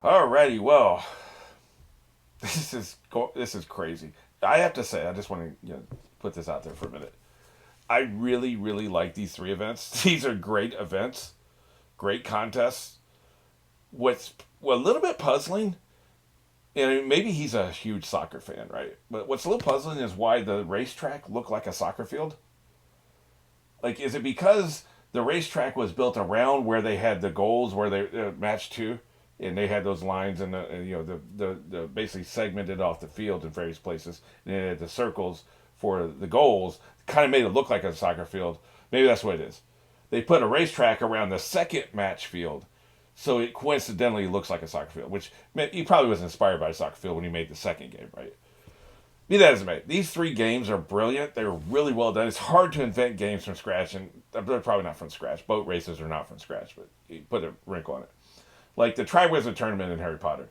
Alrighty, well, this is crazy. I have to say, I just want to put this out there for a minute. I really, really like these three events. These are great events, great contests. What's a little bit puzzling, and maybe he's a huge soccer fan, right? But what's a little puzzling is why the racetrack looked like a soccer field. Like, is it because the racetrack was built around where they had the goals, where they matched to, and they had those lines and the basically segmented off the field in various places, and they had the circles for the goals, kind of made it look like a soccer field. Maybe that's what it is. They put a racetrack around the second match field, so it coincidentally looks like a soccer field. Which he probably was inspired by a soccer field when he made the second game, right? Be that as it may, these three games are brilliant. They're really well done. It's hard to invent games from scratch, and they're probably not from scratch. Boat races are not from scratch, but you put a wrinkle on it. Like the Triwizard Tournament in Harry Potter.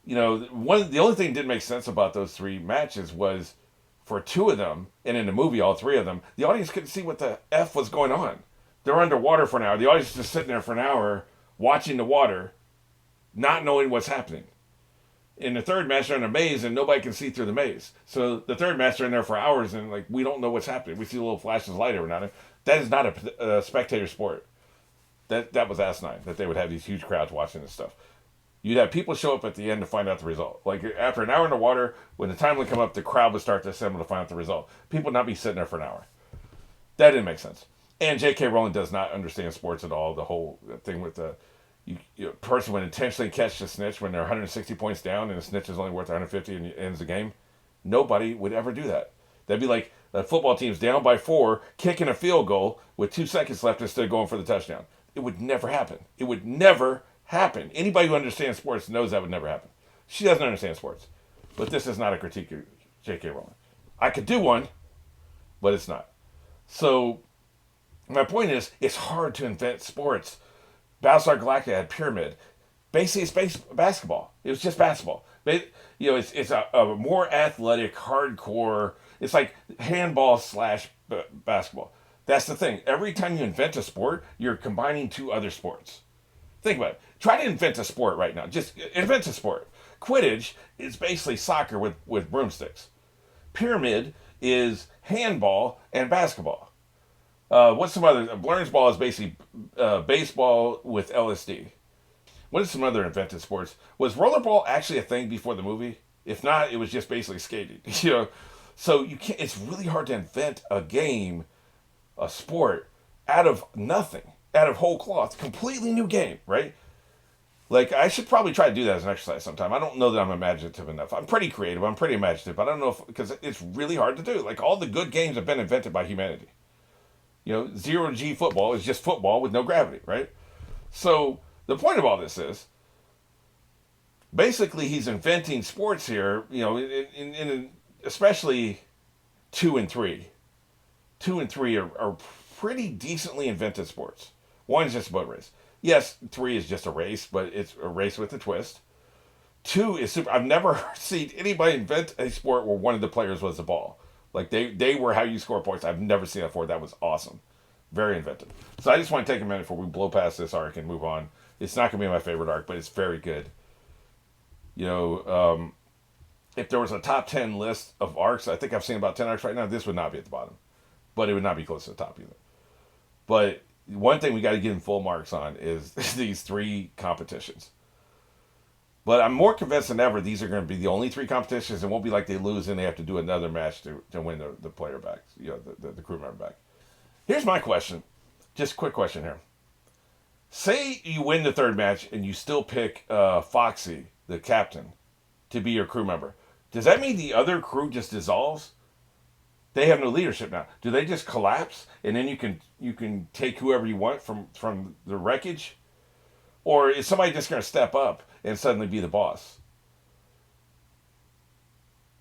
The only thing that didn't make sense about those three matches was for two of them, and in the movie, all three of them, the audience couldn't see what the F was going on. They're underwater for an hour. The audience is just sitting there for an hour watching the water, not knowing what's happening. In the third match, they're in a maze and nobody can see through the maze. So the third match, they're in there for hours and like we don't know what's happening. We see little flashes of light every now and then. That is not a spectator sport. That was asinine that they would have these huge crowds watching this stuff. You'd have people show up at the end to find out the result. Like after an hour in the water, when the time would come up, the crowd would start to assemble to find out the result. People would not be sitting there for an hour. That didn't make sense. And J.K. Rowling does not understand sports at all. The whole thing with the person would intentionally catch the snitch when they're 160 points down and the snitch is only worth 150 and ends the game. Nobody would ever do that. That'd be like the football team's down by 4, kicking a field goal with 2 seconds left instead of going for the touchdown. It would never happen. It would never happen. Anybody who understands sports knows that would never happen. She doesn't understand sports. But this is not a critique of J.K. Rowling. I could do one, but it's not. So my point is, it's hard to invent sports. Battlestar Galactica had Pyramid. Basically, it's basketball. It was just basketball. It's a more athletic, hardcore. It's like handball slash basketball. That's the thing. Every time you invent a sport, you're combining two other sports. Think about it. Try to invent a sport right now. Just invent a sport. Quidditch is basically soccer with broomsticks. Pyramid is handball and basketball. What's some other? Blurns ball is basically baseball with LSD. What is some other invented sports? Was rollerball actually a thing before the movie? If not, it was just basically skating. So you can't. It's really hard to invent a game, a sport, out of nothing, out of whole cloth. Completely new game, right? Like I should probably try to do that as an exercise sometime. I don't know that I'm imaginative enough. I'm pretty creative. I'm pretty imaginative, but I don't know if because it's really hard to do. Like all the good games have been invented by humanity. Zero G football is just football with no gravity, right? So the point of all this is basically he's inventing sports here, especially 2 and 3. 2 and 3 are pretty decently invented sports. One's just a boat race. Yes, 3 is just a race, but it's a race with a twist. 2 is super. I've never seen anybody invent a sport where one of the players was the ball. Like they were how you score points. I've never seen that before. That was awesome. Very inventive. So I just want to take a minute before we blow past this arc and move on. It's not going to be my favorite arc, but it's very good. If there was a top 10 list of arcs, I think I've seen about 10 arcs right now. This would not be at the bottom, but it would not be close to the top either. But one thing we got to give him full marks on is these 3 competitions. But I'm more convinced than ever these are going to be the only 3 competitions. It won't be like they lose and they have to do another match to win the player back, the crew member back. Here's my question. Just a quick question here. Say you win the 3rd match and you still pick Foxy, the captain, to be your crew member. Does that mean the other crew just dissolves? They have no leadership now. Do they just collapse and then you can take whoever you want from the wreckage? Or is somebody just going to step up and suddenly be the boss?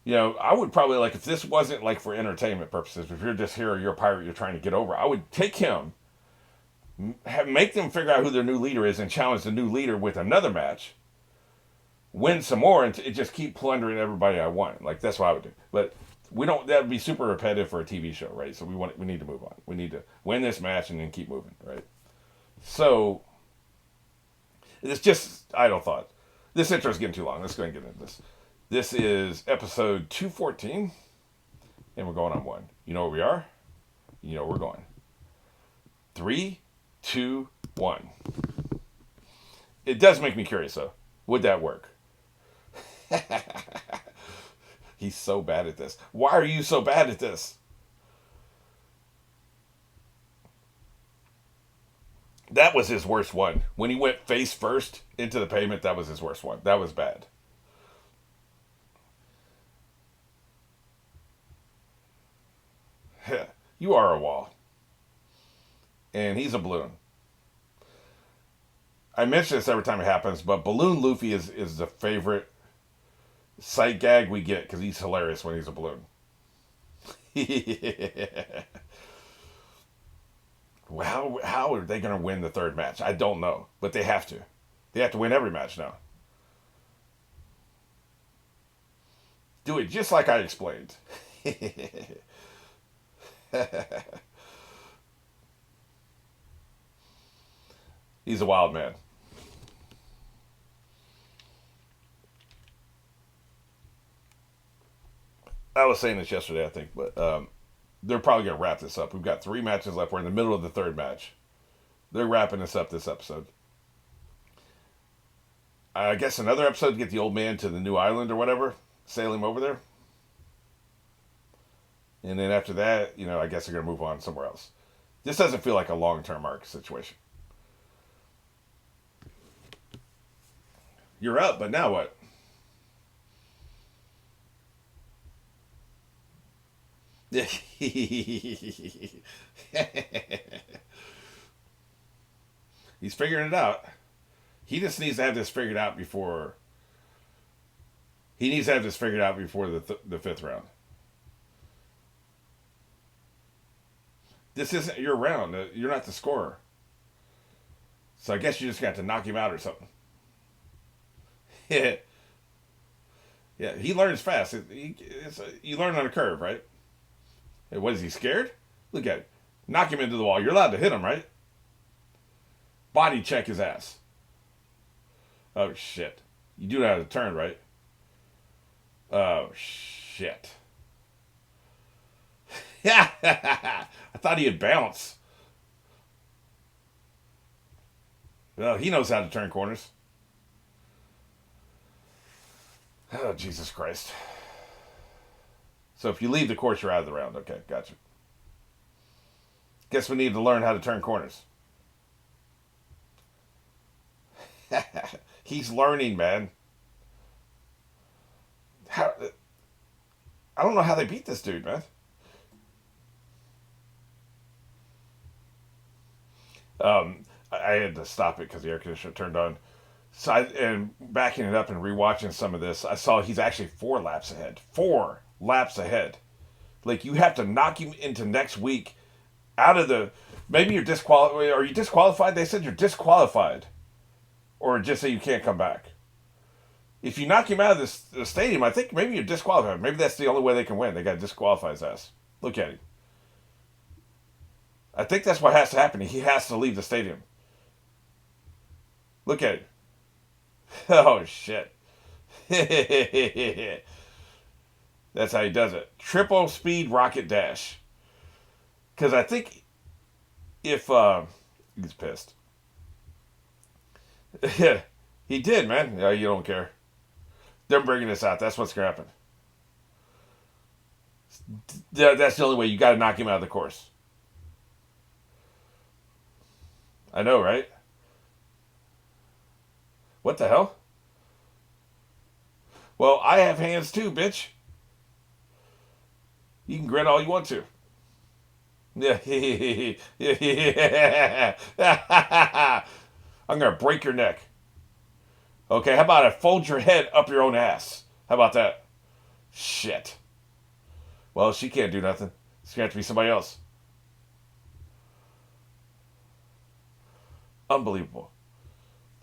I would probably if this wasn't for entertainment purposes, if you're just here or you're a pirate, you're trying to get over, I would take him, make them figure out who their new leader is and challenge the new leader with another match, win some more, and just keep plundering everybody I want. That's what I would do. But that would be super repetitive for a TV show, right? So we need to move on. We need to win this match and then keep moving, right? So It's just idle thought. This intro is getting too long. Let's go ahead and get into this. This is episode 214, and we're going on one. You know where we are? You know where we're going. 3, 2, 1. It does make me curious, though. Would that work? He's so bad at this. Why are you so bad at this? That was his worst one. When he went face first into the pavement, that was his worst one. That was bad. You are a wall. And he's a balloon. I mention this every time it happens, but Balloon Luffy is the favorite sight gag we get because he's hilarious when he's a balloon. How are they going to win the third match? I don't know, but they have to. They have to win every match now. Do it just like I explained. He's a wild man. I was saying this yesterday, I think, but they're probably going to wrap this up. We've got 3 matches left. We're in the middle of the third match. They're wrapping this up this episode. I guess another episode to get the old man to the new island or whatever. Sail him over there. And then after that, I guess they're going to move on somewhere else. This doesn't feel like a long-term arc situation. You're up, but now what? He's figuring it out. He just needs to have this figured out before. He needs to have this figured out before the 5th round. This isn't your round. You're not the scorer. So I guess you just got to knock him out or something. Yeah, he learns fast. You learn on a curve, right? Hey, what is he scared? Look at it. Knock him into the wall. You're allowed to hit him, right? Body check his ass. Oh, shit. You do know how to turn, right? Oh, shit. Yeah, I thought he'd bounce. Well, he knows how to turn corners. Oh, Jesus Christ. So if you leave the course, you're out of the round. Okay, gotcha. Guess we need to learn how to turn corners. He's learning, man. I don't know how they beat this dude, man. I had to stop it because the air conditioner turned on. So and backing it up and rewatching some of this, I saw he's actually 4 laps ahead. 4 laps ahead. Like, you have to knock him into next week out of the... Maybe you're disqualified. Are you disqualified? They said you're disqualified. Or just say you can't come back. If you knock him out of the stadium, I think maybe you're disqualified. Maybe that's the only way they can win. They got to disqualify his ass. Look at him. I think that's what has to happen. He has to leave the stadium. Look at it. Oh, shit. That's how he does it. Triple speed rocket dash. Because I think if... he's pissed. Yeah, he did, man. Yeah, you don't care. Them bringing this out. That's what's going to happen. That's the only way. You got to knock him out of the course. I know, right? What the hell? Well, I have hands too, bitch. You can grin all you want to. Yeah. I'm going to break your neck. Okay, how about I fold your head up your own ass? How about that? Shit. Well, she can't do nothing. It's going to have to be somebody else. Unbelievable.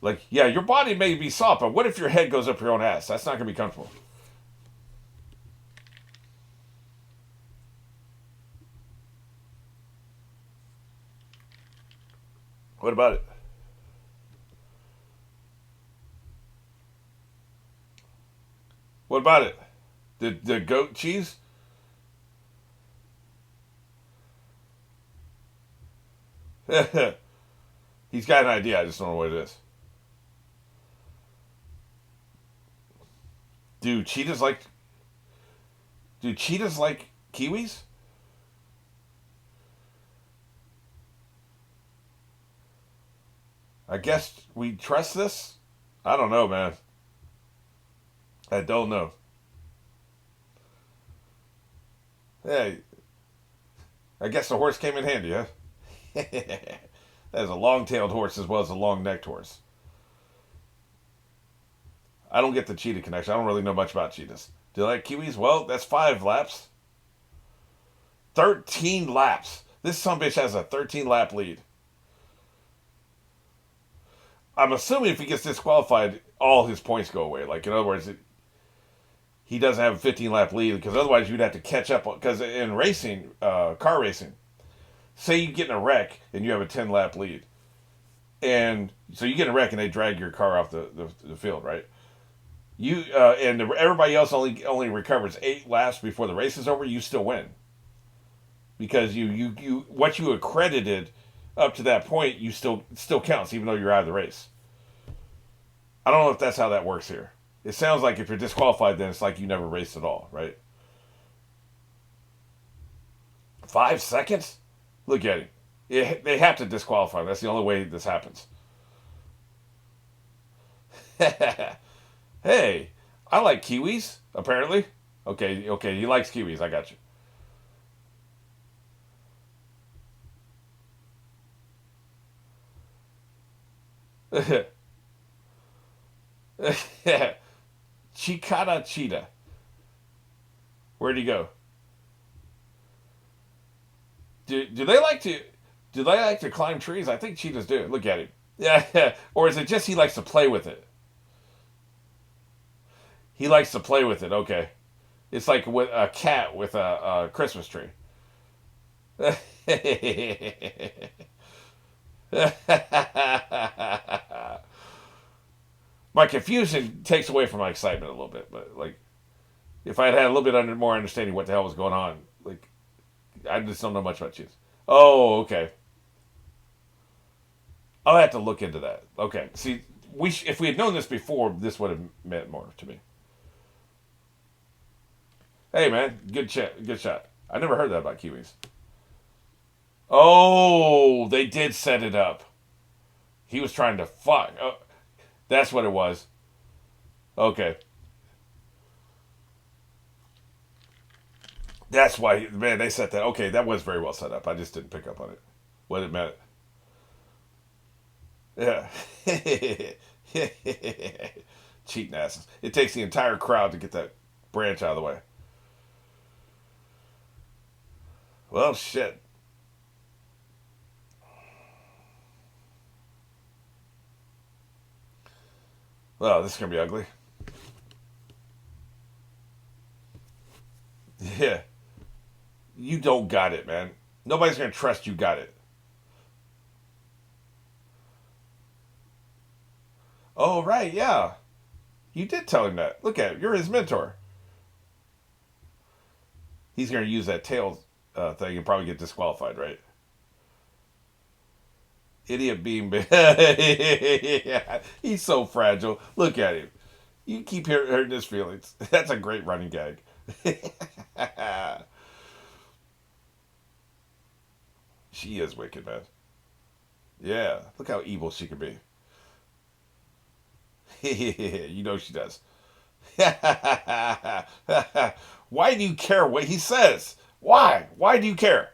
Like, yeah, your body may be soft, but what if your head goes up your own ass? That's not going to be comfortable. What about it? about it? The goat cheese? He's got an idea. I just don't know what it is. Do cheetahs like do cheetahs like kiwis? I guess we trust this. I don't know, man. I don't know. Hey, I guess the horse came in handy, huh? That is a long-tailed horse as well as a long-necked horse. I don't get the cheetah connection. I don't really know much about cheetahs. Do I like kiwis? Well, that's 5 laps. 13 laps. This son bitch has a 13-lap lead. I'm assuming if he gets disqualified, all his points go away. Like, in other words, he doesn't have a 15-lap lead because otherwise you'd have to catch up. Because in racing, car racing, say you get in a wreck and you have a 10-lap lead. And so you get in a wreck and they drag your car off the field, right? Everybody else only recovers 8 laps before the race is over. You still win because you what you accredited up to that point you still counts even though you're out of the race. I don't know if that's how that works here. It sounds like if you're disqualified, then it's like you never raced at all, right? 5 seconds? Look at him. They have to disqualify him. That's the only way this happens. Hey, I like kiwis, apparently. Okay, he likes kiwis. I got you. Chikata cheetah. Where'd he go? Do they like to climb trees? I think cheetahs do. Look at him. Yeah, or is it just he likes to play with it? He likes to play with it. Okay, it's like with a cat with a Christmas tree. My confusion takes away from my excitement a little bit, but like if I had a little bit more understanding what the hell was going on, like I just don't know much about cheetahs. Oh, okay. I'll have to look into that. Okay, see, if we had known this before, this would have meant more to me. Hey, man, good shot. I never heard that about kiwis. Oh, they did set it up. He was trying to fuck. Oh, that's what it was. Okay, that's why. Man, they set that. Okay, that was very well set up. I just didn't pick up on it. What it meant. Yeah. Cheating asses. It takes the entire crowd to get that branch out of the way. Well, shit. Well, this is gonna be ugly. Yeah. You don't got it, man. Nobody's gonna trust you got it. Oh, right, yeah. You did tell him that. Look at him. You're his mentor. He's gonna use that tail thing and probably get disqualified, right? Idiot being yeah, he's so fragile. Look at him. You keep hurting his feelings. That's a great running gag. She is wicked, man. Yeah, look how evil she can be. You know she does. Why do you care what he says? Why? Why do you care?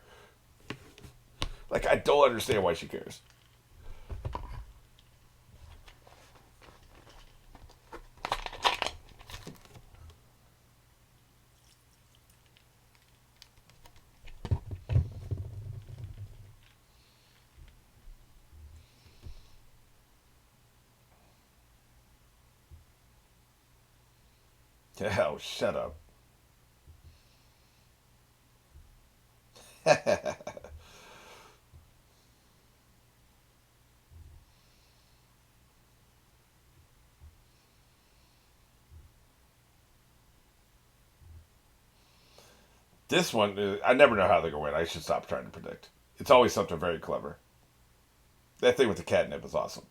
Like, I don't understand why she cares. Oh, shut up. This one, I never know how they're going to win. I should stop trying to predict. It's always something very clever. That thing with the catnip is awesome.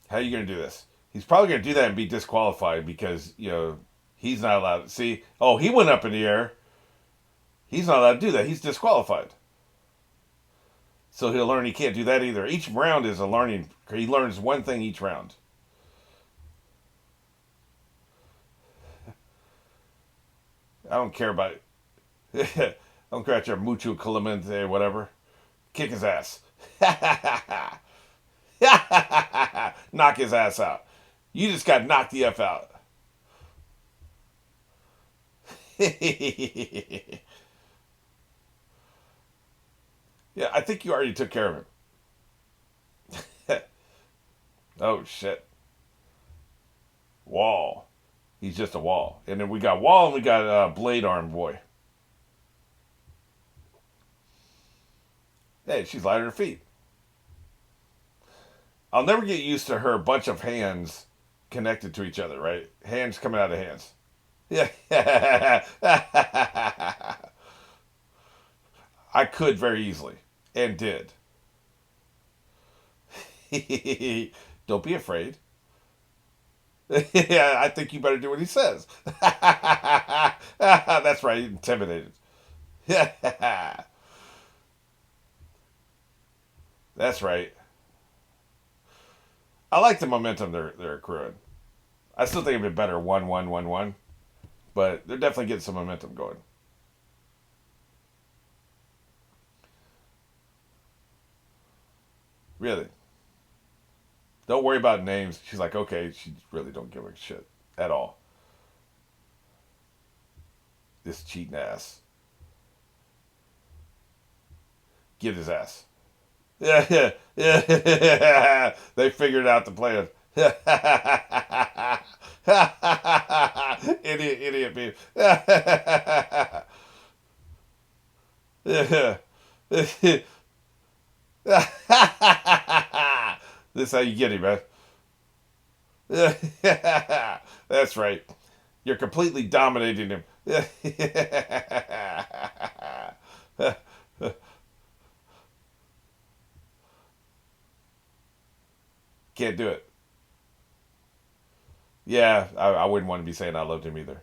How are you going to do this? He's probably going to do that and be disqualified because, he's not allowed to see. Oh, he went up in the air. He's not allowed to do that. He's disqualified. So he'll learn he can't do that either. Each round is a learning. He learns one thing each round. I don't care about it. I don't care about your mucho clemente, whatever. Kick his ass. Knock his ass out. You just got knocked the F out. Yeah, I think you already took care of him. Oh, shit. Wall. He's just a wall. And then we got Wall and we got Blade Arm Boy. Hey, she's light on her feet. I'll never get used to her bunch of hands connected to each other, right? Hands coming out of hands. Yeah. I could very easily. And did. Don't be afraid. Yeah, I think you better do what he says. That's right, intimidated. That's right. I like the momentum they're accruing. I still think it'd be better 1-1-1-1, but they're definitely getting some momentum going. Really. Don't worry about names. She's like, okay, she really don't give a shit at all. This cheating ass. Get his ass. Yeah, yeah, yeah. They figured out the plan. Idiot, me. Yeah. This is how you get him, man. That's right. You're completely dominating him. Can't do it. Yeah, I wouldn't want to be saying I loved him either.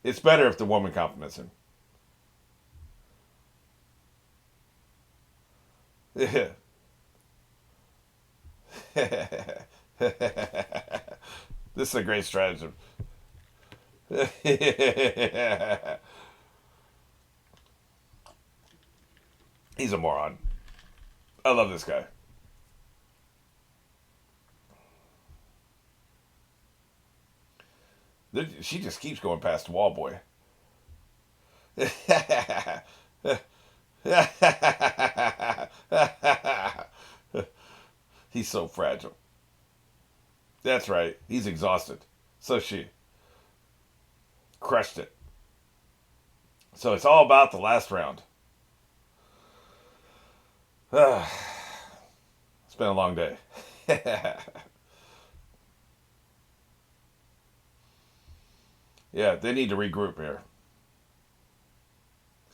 It's better if the woman compliments him. This is a great stratagem. He's a moron. I love this guy. She just keeps going past the wall boy. He's so fragile. That's right. He's exhausted. So she crushed it. So it's all about the last round. It's been a long day. Yeah, they need to regroup here.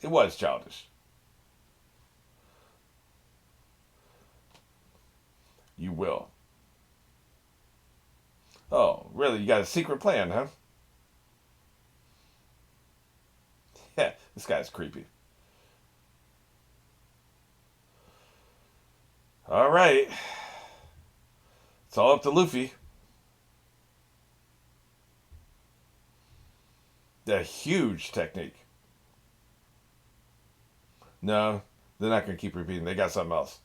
It was childish. You will. Oh, really? You got a secret plan, huh? Yeah, this guy's creepy. All right. It's all up to Luffy. The huge technique. No, they're not going to keep repeating. They got something else.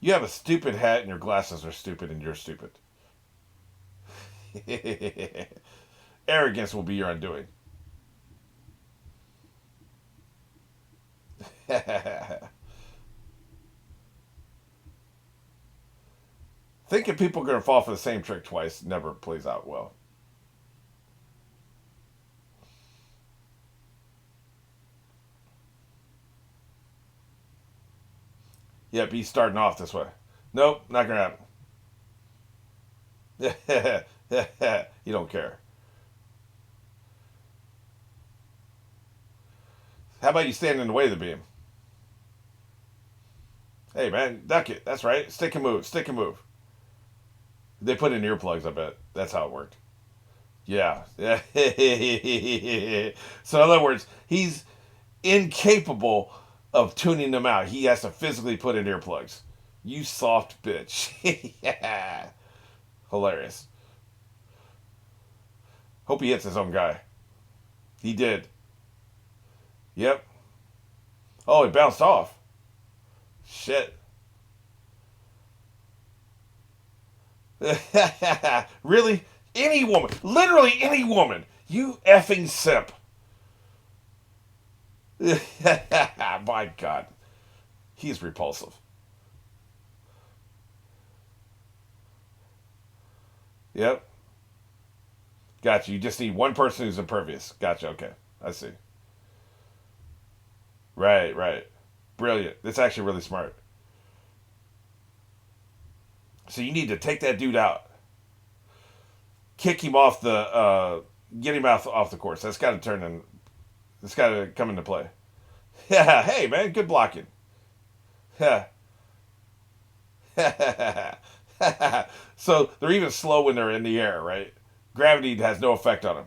You have a stupid hat and your glasses are stupid and you're stupid. Arrogance will be your undoing. Thinking people are going to fall for the same trick twice never plays out well. Yep, he's starting off this way. Nope, not gonna happen. You don't care. How about you stand in the way of the beam? Hey man, duck it. That's right. Stick and move. Stick and move. They put in earplugs. I bet that's how it worked. Yeah. So in other words, he's incapable of tuning them out. He has to physically put in earplugs. You soft bitch. Yeah. Hilarious. Hope he hits his own guy. He did. Yep. Oh, it bounced off. Shit. Really? Any woman. Literally any woman. You effing simp. My God. He's repulsive. Yep. Gotcha. You just need one person who's impervious. Gotcha. Okay. I see. Right, right. Brilliant. That's actually really smart. So you need to take that dude out. Kick him off the get him off the course. That's got to turn in. That's got to come into play. Yeah, hey man, good blocking. Yeah. So they're even slow when they're in the air, right? Gravity has no effect on them,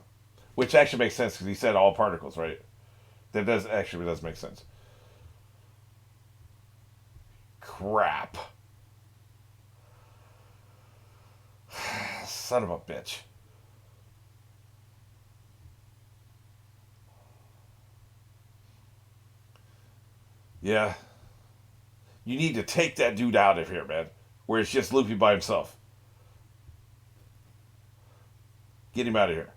which actually makes sense because he said all particles, right? That does make sense. Crap. Son of a bitch. Yeah. You need to take that dude out of here, man. Where it's just Luffy by himself. Get him out of here.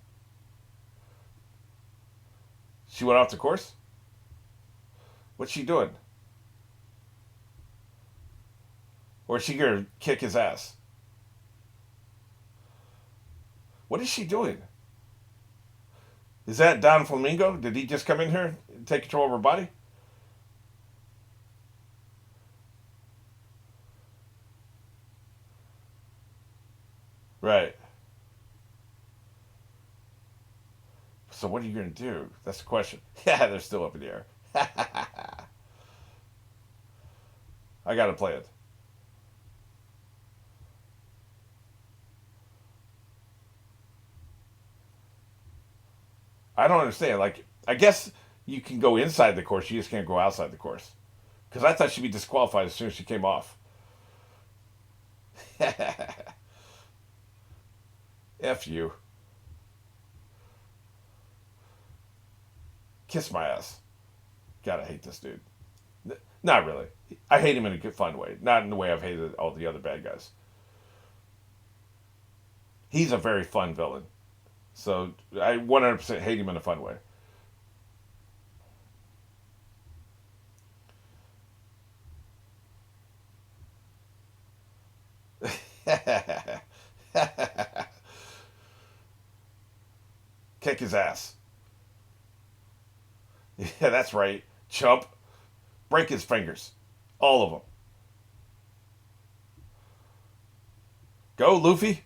She went off the course? What's she doing? Or is she gonna kick his ass? What is she doing? Is that Don Flamingo? Did he just come in here and take control of her body? Right. So what are you gonna do? That's the question. Yeah, they're still up in the air. I gotta play it. I don't understand. Like, I guess you can go inside the course. You just can't go outside the course. Because I thought she'd be disqualified as soon as she came off. F you. Kiss my ass. God, I hate this dude. Not really. I hate him in a good, fun way. Not in the way I've hated all the other bad guys. He's a very fun villain. So I 100% hate him in a fun way. Kick his ass. Yeah, that's right. Chump. Break his fingers. All of them. Go, Luffy.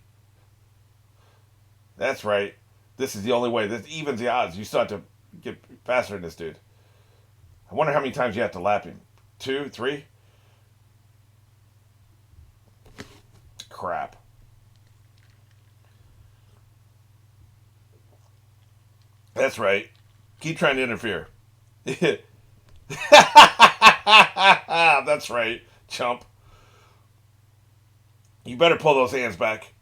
That's right. This is the only way. This evens the odds. You still have to get faster than this dude. I wonder how many times you have to lap him. Two, three? Crap. That's right. Keep trying to interfere. That's right, chump. You better pull those hands back.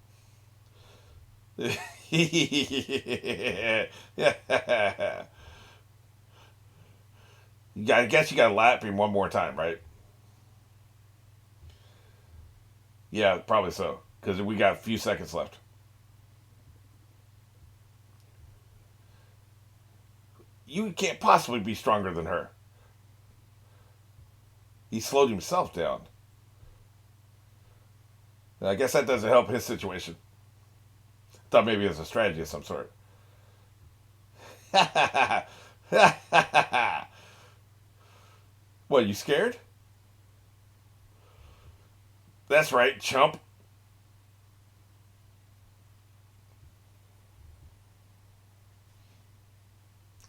I guess you got to lap him one more time, right? Yeah, probably so. Because we got a few seconds left. You can't possibly be stronger than her. He slowed himself down. I guess that doesn't help his situation. Thought maybe it was a strategy of some sort. What, you scared? That's right, chump.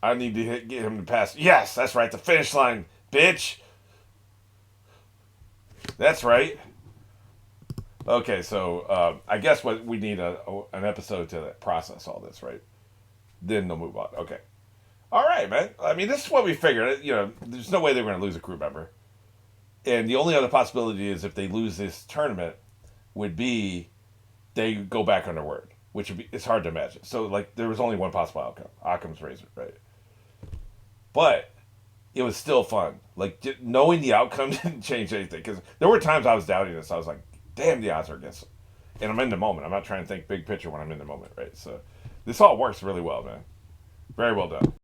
I need to get him to pass. Yes, that's right. The finish line, bitch. That's right. Okay, so I guess what we need an episode to process all this, right? Then they'll move on. Okay. All right, man. I mean, this is what we figured. You know, there's no way they're going to lose a crew member, and the only other possibility is if they lose this tournament, would be they go back on their word, which would be it's hard to imagine. So like, there was only one possible outcome: Occam's razor, right? But it was still fun. Like knowing the outcome didn't change anything because there were times I was doubting this. I was like, "Damn, the odds are against them," and I'm in the moment. I'm not trying to think big picture when I'm in the moment, right? So this all works really well, man. Very well done.